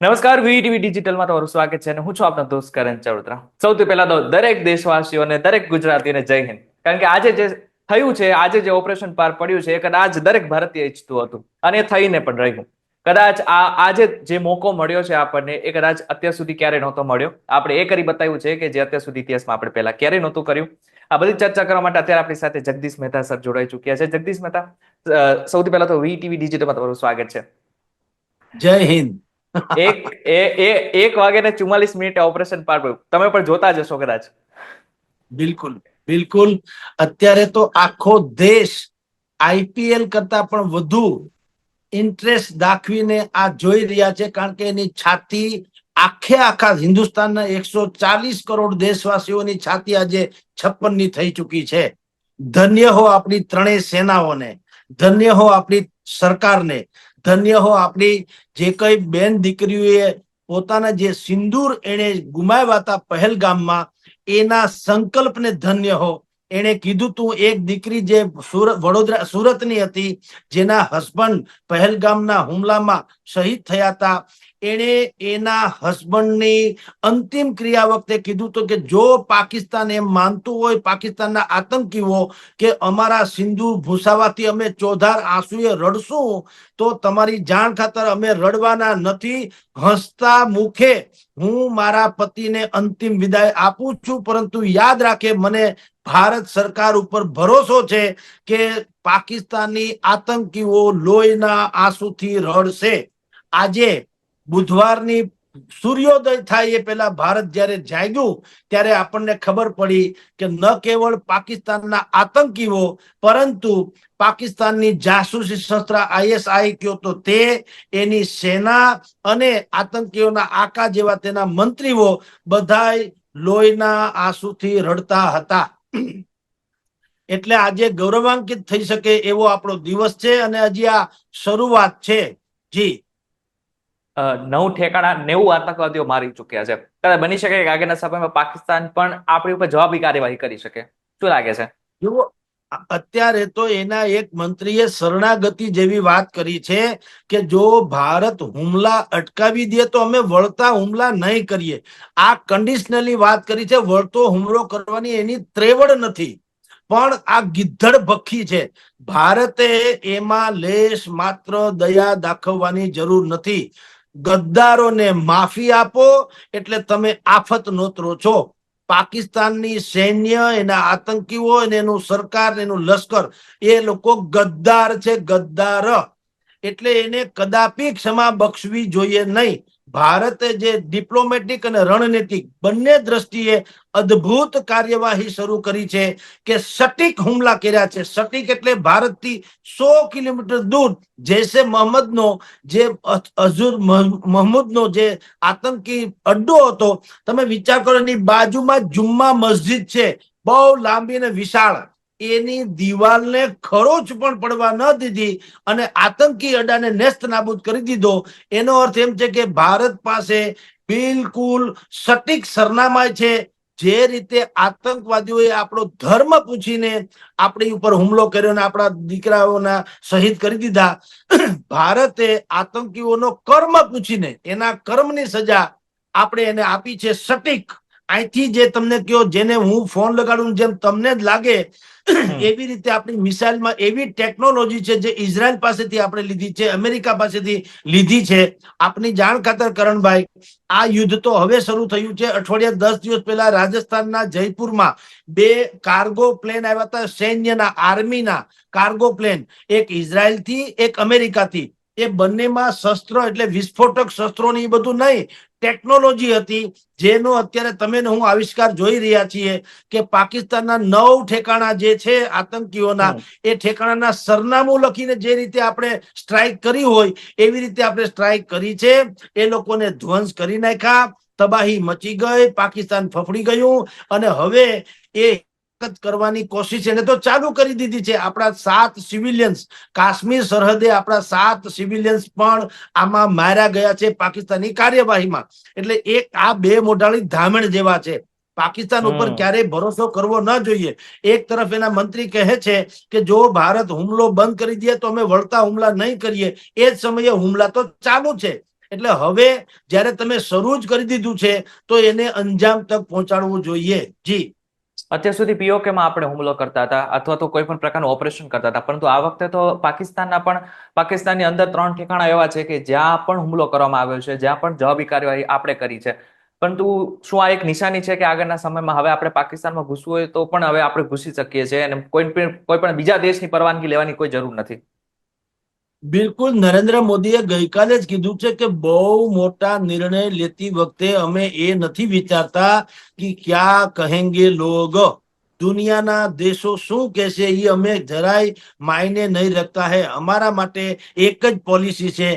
નમસ્કાર, વીટીવી ડિજિટલમાં તમારું સ્વાગત છે અને હું છું આપનો દોસ્ત કરણ ચૌધરા. સૌથી પહેલા તો દરેક દેશવાસીઓને, દરેક ગુજરાતીને જય હિન્દ. કારણ કે આજે જે થયું છે, આજે જે ઓપરેશન પાર પડ્યું છે, એ કદાચ દરેક ભારતીય ઈચ્છતું હતું અને એ થઈને પણ રહ્યું. કદાચ આજે જે મોકો મળ્યો છે આપણને, એ કદાચ અત્યાર સુધી ક્યારે નહોતો મળ્યો. આપણે એ કરી બતાવ્યું છે કે જે અત્યાર સુધી ઇતિહાસમાં આપણે પહેલા ક્યારેય નહોતું કર્યું. આ બધી ચર્ચા કરવા માટે અત્યારે આપણી સાથે જગદીશ મહેતા સર જોડાઈ ચુક્યા છે. જગદીશ મહેતા, સૌથી પહેલા તો વીટીવી ડિજિટલમાં તમારું સ્વાગત છે. જય હિન્દ. એક એ એ 1:44 ઓપરેશન પાર પડ્યું. તમે પણ જોતા જશો કદાચ. બિલકુલ બિલકુલ. અત્યારે તો આખો દેશ આઈપીએલ કરતા પણ વધુ ઇન્ટરેસ્ટ દાખવીને આ જોઈ રહ્યા છે, કારણ કે એની છાતી આખા હિન્દુસ્તાનના 140 કરોડ દેશવાસીઓની છાતી આજે 56 ની થઈ ચૂકી છે. ધન્ય હો આપણી ત્રણેય સેનાઓને, ધન્ય હો આપણી સરકારને, ધન્ય હો આપણી જે કઈ બેન દીકરીઓએ પોતાના જે સિંદૂર એને ગુમાવ્યા હતા પહેલગામમાં, એના સંકલ્પને ધન્ય હો. એને કીધું તું, એક દીકરી જે સુરતની હતી, જેના હસબન્ડ પહેલગામના હુમલામાં શહીદ થયા હતા, એણે એના હસબન્ડની અંતિમ ક્રિયા વખતે કીધું હતું કે જો પાકિસ્તાન એમ માનતું હોય, પાકિસ્તાનના આતંકીઓ, કે અમારા સિંદૂર ભૂસાવાથી અમે ચોધાર આંસુએ રડશું, તો તમારી જાણ ખાતર અમે રડવાના નથી. હસતા મુખે હું મારા પતિને અંતિમ વિદાય આપું છું, પરંતુ યાદ રાખે, મને ભારત સરકાર ઉપર ભરોસો છે કે પાકિસ્તાની આતંકીઓ લોહીના આંસુથી રડશે. આજે બુધવારની સૂર્યોદય થાય એ પહેલા ભારત જ્યારે જાગ્યું, ત્યારે આપણને ખબર પડી કે ન કેવળ પાકિસ્તાનના આતંકીઓ, પરંતુ પાકિસ્તાનની જાસૂસી સંસ્થા આઈએસઆઈ કયો તો તે, એની સેના અને આતંકીઓના આકા જેવા તેના મંત્રીઓ બધાય લોહીના આંસુથી રડતા હતા. એટલે આજે ગૌરવાન્વિત થઈ શકે એવો આપણો દિવસ છે, અને હજી આ શરૂઆત છે. જી, 90 આતંકવાદીઓ મારી ચુક્યા છે. કદાચ બની શકે કે આગળના સમયમાં પાકિસ્તાન પણ આપણી ઉપર જવાબી કાર્યવાહી કરી શકે. શું લાગે છે? જુઓ, અત્યારે તો એના એક મંત્રીએ શરણાગતિ જેવી વાત કરી છે કે જો ભારત હુમલા અટકાવી દે તો અમે વળતા હુમલા નહીં કરીએ. આ કન્ડિશનલી વાત કરી છે. વળતો હુમલો કરવાની એની ત્રેવડ નથી, પણ આ ગિદ્ધડ ભખી છે. ભારતે એમાં લેશ માત્ર દયા દાખવવાની જરૂર નથી. ગદ્દારોને માફી આપો એટલે તમે આફત નોતરો છો. પાકિસ્તાનની સૈન્ય, એના આતંકીઓ, એનું સરકાર, એનું લશ્કર, એ લોકો ગદ્દાર છે, ગદ્દાર. એટલે એને કદાપી ક્ષમા બક્ષવી જોઈએ નહીં. ભારતે જે ડિપ્લોમેટિક અને રણનીતિક બંને દ્રષ્ટિએ અદ્ભુત કાર્યવાહી શરૂ કરી છે, કે સટીક હુમલા કર્યા છે. સટીક એટલે ભારતથી 100 કિલોમીટર દૂર જૈસે મોહમ્મદનો જે અઝુર મહમૂદનો જે આતંકી અડ્ડો હતો, તમે વિચાર કરો, એની બાજુમાં જુમ્મા મસ્જિદ છે, બહુ લાંબી અને વિશાળ. એની દિવાલને ખરોચ પણ પડવા ન દીધી અને આતંકી અડ્ડાને નેસ્ત નાબૂદ કરી દીધો. એનો અર્થ એમ છે કે ભારત પાસે બિલકુલ સટીક સરનામા છે. જે રીતે આતંકવાદીઓએ આપણો ધર્મ પૂછીને આપણી ઉપર હુમલો કર્યો અને આપણા દીકરાઓના શહીદ કરી દીધા, ભારતે આતંકીઓનો કર્મ પૂછીને એના કર્મની સજા આપણે એને આપી છે સટીક. અહીંથી જે તમને કયો, જેને હું ફોન લગાડું જેમ તમને જ લાગે, એવી રીતે આપણી મિસાઇલમાં એવી ટેકનોલોજી છે જે ઇઝરાયલ પાસેથી આપણે લીધી છે, અમેરિકા પાસેથી લીધી છે. આપની જાણ ખાતર કરણભાઈ, આ યુદ્ધ તો હવે શરૂ થયું છે. અઠવાડિયા 10 દિવસ પહેલા રાજસ્થાનના જયપુરમાં 2 કાર્ગો પ્લેન આવ્યા હતા, સૈન્યના, આર્મીના કાર્ગો પ્લેન, એક ઇઝરાયલથી, એક અમેરિકાથી. એ બંનેમાં શસ્ત્ર એટલે વિસ્ફોટક શસ્ત્રોની એ બધું નહીં, ટેકનોલોજી હતી, જેનો અત્યારે તમે હું આવિષ્કાર જોઈ રહ્યા છીએ કે પાકિસ્તાનના 9 ઠેકાણા જે છે આતંકીઓના, એ ઠેકાણાના સરનામું લખીને જે રીતે આપણે સ્ટ્રાઇક કરી હોય એવી રીતે આપણે સ્ટ્રાઇક કરી છે. એ લોકોને ધ્વંસ કરી નાખ્યા, તબાહી મચી ગઈ, પાકિસ્તાન ફફડી ગયું, અને હવે એ કરવાની કોશિશ એને તો ચાલુ કરી દીધી છે. આપણા 7 સિવિલિયન્સ, કાશ્મીર સરહદે આપણા 7 સિવિલિયન્સ પણ આમાં માર્યા ગયા છે પાકિસ્તાની કાર્યવાહીમાં. એટલે એક આ બે મોઢાળી ધામણ જેવા છે. પાકિસ્તાન ઉપર ક્યારેય ભરોસો કરવો ન જોઈએ. એક તરફ એના મંત્રી કહે છે કે જો ભારત હુમલો બંધ કરી દે તો અમે વળતા હુમલા નહીં કરીએ, એ જ સમયે હુમલા તો ચાલુ છે. એટલે હવે જ્યારે તમે શરૂ જ કરી દીધું છે તો એને અંજામ તક પહોંચાડવું જોઈએ. જી, અત્યાર સુધી પીઓકે માં આપણે હુમલો કરતા હતા અથવા તો કોઈ પણ પ્રકારનું ઓપરેશન કરતા હતા, પરંતુ આ વખતે તો પાકિસ્તાનની અંદર 3 ઠેકાણા એવા છે કે જ્યાં પણ હુમલો કરવામાં આવ્યો છે, જ્યાં પણ જવાબી કાર્યવાહી આપણે કરી છે. પરંતુ શું આ એક નિશાની છે કે આગળના સમયમાં હવે આપણે પાકિસ્તાનમાં ઘૂસવું હોય તો પણ હવે આપણે ઘૂસી શકીએ છીએ અને કોઈ પણ બીજા દેશની પરવાનગી લેવાની કોઈ જરૂર નથી? બિલકુલ. નરેન્દ્ર મોદીએ ગઈકાલે જ કીધું છે કે બહુ મોટા નિર્ણય લેતી વખતે અમે એ નથી વિચારતા કે ક્યાં કહેંગે લોગ, દુનિયાના દેશો શું કહેશે એ અમે જરાય માયને નહીં રખતા હે. અમારા માટે એક જ પોલિસી છે,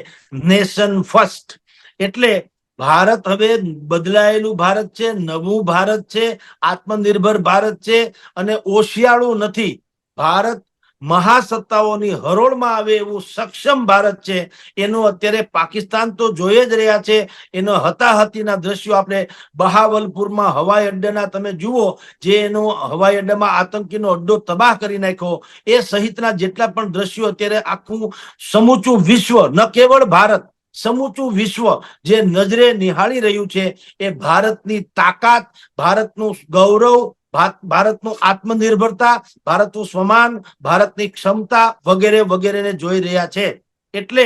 નેશન ફર્સ્ટ. એટલે ભારત હવે બદલાયેલું ભારત છે, નવું ભારત છે, આત્મનિર્ભર ભારત છે અને ઓશિયાળું નથી. ભારત મહાસત્તાઓની હરોળમાં આવે એવું સક્ષમ ભારત છે. એનું અત્યારે પાકિસ્તાન તો જોઈ જ રહ્યા છે. એનો હતાહતીના દ્રશ્યો આપણે બહાવલપુરમાં હવાઈ અડ્ડાના તમે જુઓ, જે એનો હવાઈ અડ્ડામાં આતંકીનો અડ્ડો તબાહ કરી નાખ્યો, એ સહિતના જેટલા પણ દ્રશ્યો અત્યારે આખું સમૂચું વિશ્વ, ન કેવળ ભારત, સમૂચું વિશ્વ જે નજરે નિહાળી રહ્યું છે, એ ભારતની તાકાત, ભારતનું ગૌરવ, ભારતનું આત્મનિર્ભરતા, ભારતનું સ્વમાન, ભારતની ક્ષમતા વગેરે વગેરેને જોઈ રહ્યા છે. એટલે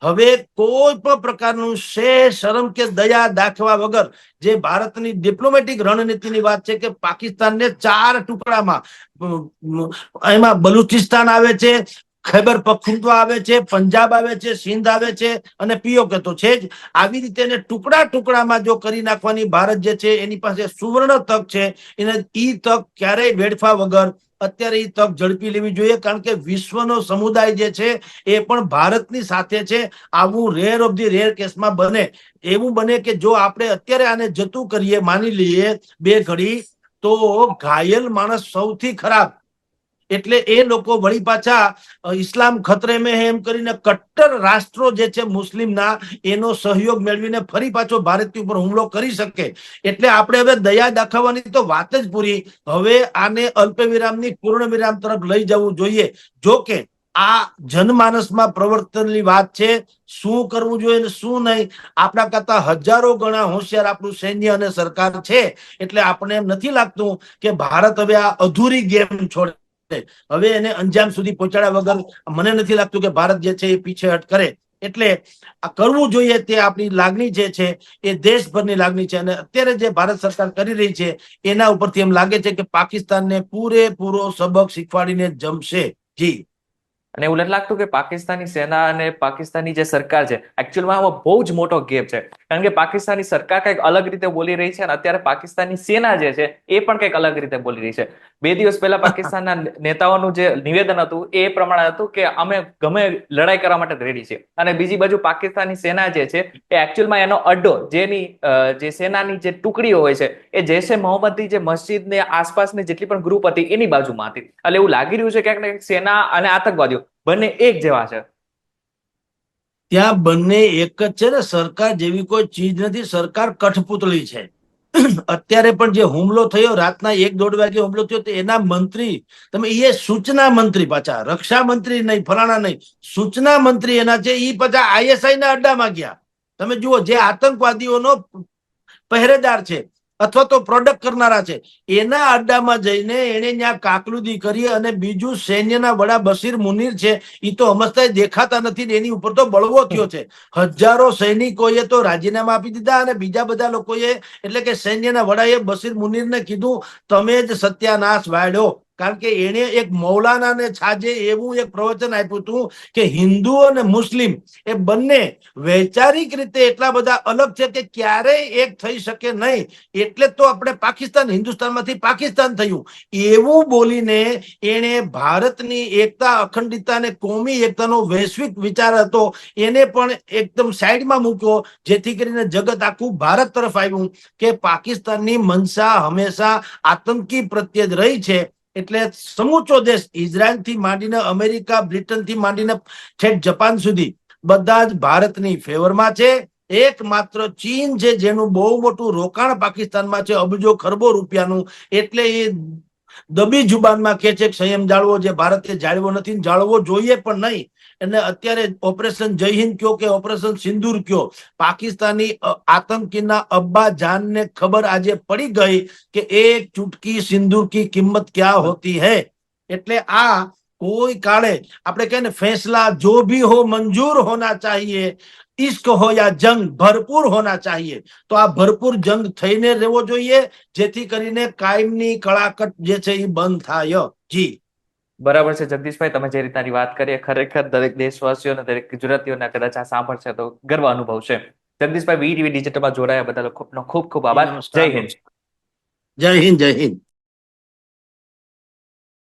હવે કોઈ પણ પ્રકારનું શરમ કે દયા દાખવા વગર જે ભારતની ડિપ્લોમેટિક રણનીતિની વાત છે કે પાકિસ્તાનને 4 ટુકડામાં, એમાં બલુચિસ્તાન આવે છે, ખૈબર પખ્તુનખ્વા આવે છે, પંજાબ આવે છે, સિંધ આવે છે અને પીઓકે તો છે જ. આવી રીતે એને ટુકડામાં જો કરી નાખવાની ભારત જે છે એની પાસે સુવર્ણ તક છે. એને ઈ તક ક્યારેય વેડફા વગર અત્યારે ઈ તક ઝડપી લેવી જોઈએ, કારણ કે વિશ્વનો સમુદાય જે છે એ પણ ભારતની સાથે છે. આવું રેર ઓફ ધી રેર કેસમાં બને, એવું બને કે જો આપણે અત્યારે આને જતું કરીએ, માની લઈએ 2 ઘડી, તો ઘાયલ માણસ સૌથી ખરાબ. એટલે એ લોકો વળી પાછા ઇસ્લામ ખતરે મેં એમ કરીને કટ્ટર રાષ્ટ્રો જે છે મુસ્લિમના, એનો સહયોગ મેળવીને ફરી પાછો ભારતની ઉપર હુમલો કરી શકે. એટલે આપણે હવે દયા દાખવવાની તો વાત જ પૂરી. હવે આને અલ્પવિરામની પૂર્ણ વિરામ તરફ લઈ જવું જોઈએ. જો કે આ જનમાનસમાં પ્રવર્તનની વાત છે. શું કરવું જોઈએ ને શું નહીં, આપણા કરતા હજારો ગણા હોશિયાર આપણું સૈન્ય અને સરકાર છે. એટલે આપણે એમ નથી લાગતું કે ભારત હવે આ અધૂરી ગેમ છોડે. હવે એને અંજામ સુધી પહોંચાડ્યા વગર મને નથી લાગતું કે ભારત જે છે એ પીછેહટ કરે. એટલે આ કરવું જોઈએ, તે આપણી લાગણી જે છે એ દેશભરની લાગણી છે. અને અત્યારે જે ભારત સરકાર કરી રહી છે એના ઉપરથી એમ લાગે છે કે પાકિસ્તાનને પૂરેપૂરો સબક શીખવાડીને જમશે. જી, અને એવું નથી લાગતું કે પાકિસ્તાની સેના અને પાકિસ્તાની જે સરકાર છે, એકચ્યુઅલમાં આમાં બહુ જ મોટો ગેપ છે? કારણ કે પાકિસ્તાની સરકાર કંઈક અલગ રીતે બોલી રહી છે અને અત્યારે પાકિસ્તાની સેના જે છે એ પણ કંઈક અલગ રીતે બોલી રહી છે. 2 દિવસ પહેલા પાકિસ્તાનના નેતાઓનું જે નિવેદન હતું એ પ્રમાણે હતું કે અમે ગમે લડાઈ કરવા માટે રેડી છે, અને બીજી બાજુ પાકિસ્તાની સેના જે છે એ એકચ્યુઅલમાં એનો અડ્ડો, જે સેનાની જે ટુકડીઓ હોય છે એ જૈશે મોહમ્મદની જે મસ્જિદને આસપાસની જેટલી પણ ગ્રુપ હતી એની બાજુમાં હતી. એટલે એવું લાગી રહ્યું છે ક્યાંક ને ક્યાંક સેના અને આતંકવાદીઓ બંને એક જેવા છે. ત્યાં બંને એક જ છે ને. સરકાર જેવી કોઈ ચીજ નથી, સરકાર કઠપુતળી છે. અત્યારે પણ જે હુમલો થયો, રાતના 1-1:30 વાગે હુમલો થયો, તો એના મંત્રી, તમે એ સૂચના મંત્રી, પાછા રક્ષા મંત્રી નહીં, ફલાણા નહીં, સૂચના મંત્રી એના છે, એ પાછા આઈએસઆઈ ના અડ્ડામાં ગયા. તમે જુઓ, જે આતંકવાદીઓનો પહેરેદાર છે અથવા તો પ્રોડક્ટ કરનારા છે, એના અડ્ડામાં જઈને એને ત્યાં કાકલુદી કરી. અને બીજું સૈન્યના વડા બશીર મુનીર છે, એ તો અમસ્તા દેખાતા નથી, એની ઉપર તો બળવો થયો છે. હજારો સૈનિકોએ તો રાજીનામા આપી દીધા અને બીજા બધા લોકોએ, એટલે કે સૈન્યના વડાએ બશીર મુનીરને કીધું તમે જ સત્યાનાશ વાળ્યો. કારણ કે એને એક મૌલાનાને છાજે એવું એક પ્રવચન આપ્યું હતું કે હિન્દુ અને મુસ્લિમ એ બંને વૈચારિક રીતે એટલા બધા અલગ છે કે ક્યારેય એક થઈ શકે નહીં. એટલે તો આપણે પાકિસ્તાન, હિન્દુસ્તાનમાંથી પાકિસ્તાન થયું. એવું બોલીને એને ભારતની એકતા, અખંડિતતા અને કોમી એકતાનો વૈશ્વિક વિચાર હતો એને પણ એકદમ સાઈડમાં મૂક્યો, જેથી કરીને જગત આખું ભારત તરફ આવ્યું કે પાકિસ્તાનની મનસા હંમેશા આતંકી પ્રત્યે જ રહી છે. એટલે સમૂચો દેશ, ઇઝરાયલ થી માંડીને અમેરિકા, બ્રિટન થી માંડીને છેક જાપાન સુધી બધા જ ભારતની ફેવરમાં છે. એકમાત્ર ચીન છે જેનું બહુ મોટું રોકાણ પાકિસ્તાનમાં છે, અબજો ખરબો રૂપિયાનું. એટલે એ દબી જુબાનમાં કે છે કે સંયમ જાળવો, જે ભારતે જાળવો નથી ને જાળવો જોઈએ પણ નહીં. એટલે અત્યારે ઓપરેશન જય હિન્દ કયો કે ઓપરેશન સિંદૂર કયો, પાકિસ્તાની આતંકીના અબ્બા જાનને ખબર આજે પડી ગઈ કે એક ચુટકી સિંદૂર કી કિંમત ક્યા હોતી હૈ. એટલે આ કોઈ કાળે આપણે કહે ને ફેસલા જો ભી હો મંજૂર હોના ચાહીએ, ઇશ્ક હો યા જંગ ભરપૂર હોના ચાહીએ. તો આ ભરપૂર જંગ થઈને રહેવો જોઈએ, જેથી કરીને કાયમની કળાકટ જે છે એ બંધ થાય. જી બરાબર છે જગદીશભાઈ, તમે જે રીતના વાત કરી ખરેખર દરેક દેશવાસીઓને દરેક ગુજરાતીઓને કદાચ આ સાંભળશે તો ગર્વ અનુભવશે. જગદીશભાઈ, વીટીવી ડિજિટલમાં જોડાયા બદલ ખૂબ ખૂબ આભાર. જય હિન્દ. જય હિન્દ, જય હિન્દ.